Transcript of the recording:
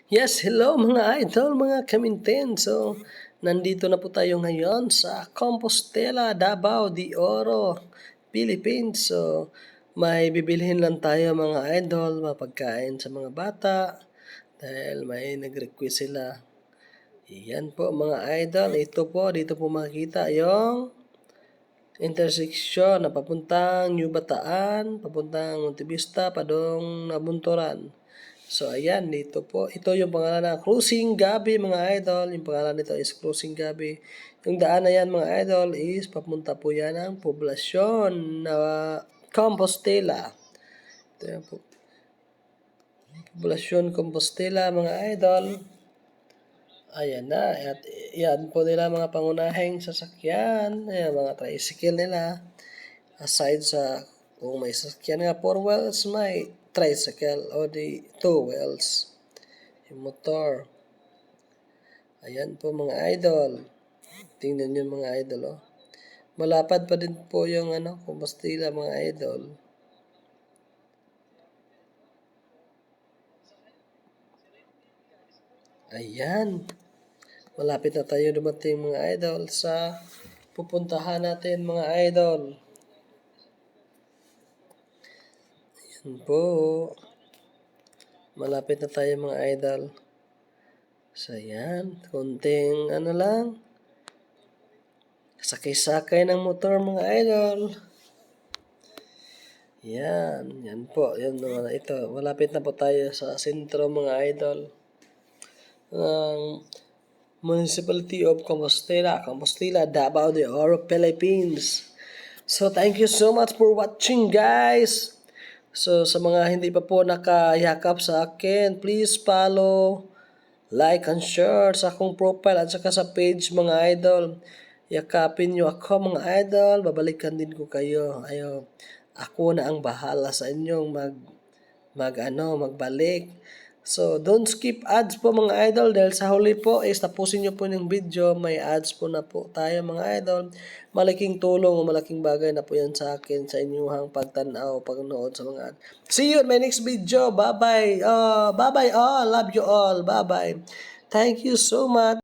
Yes, hello mga idol, mga kaminten. So, nandito na po tayo ngayon sa Compostela, Davao de Oro, Philippines. So, may bibilhin lang tayo mga idol, mapagkain sa mga bata dahil may nag-request sila. Yan po mga idol, ito po, dito po makikita yung intersection na papuntang New Bataan, papuntang Montevista, padong Nabunturan. So, ayan, dito po. Ito yung pangalan ng Cruising Gabi, mga idol. Yung pangalan nito is Cruising Gabi. Yung daan na yan, mga idol, is papunta po yan ng poblasyon na Compostela. Ito yan po. Poblasyon Compostela, mga idol. Ayan na. At yan po nila mga pangunahing sasakyan. Ayan, mga tricycle nila. Aside sa kung may sasakyan nga 4 wheels, may tricycle o di 2 wheels. Yung motor. Ayan po mga idol. Tingnan nyo mga idol, oh. Malapad pa din po yung Compostela mga idol. Ayan. Malapit na tayo dumating mga idol sa pupuntahan natin mga idol. Ayan po. Malapit na tayo mga idol. So ayan, konting lang. Sakay-sakay ng motor mga idol. Yan po. Yan naman ito. Malapit na po tayo sa sentro mga idol. Municipality of Compostela, Davao de Oro, Philippines. So thank you so much for watching guys. So sa mga hindi pa po nakayakap sa akin, please follow, like and share sa akong profile at saka sa page mga idol. Yakapin nyo ako mga idol, babalikan din ko kayo. Ako na ang bahala sa inyong magbalik. So, don't skip ads po mga idol dahil sa huli po is tapusin nyo po yung video. May ads po na po tayo mga idol. Malaking tulong o malaking bagay na po yan sa akin sa inyong pagtanaw, pagnood sa mga ads. See you in my next video. Bye-bye. Bye-bye all. Love you all. Bye-bye. Thank you so much.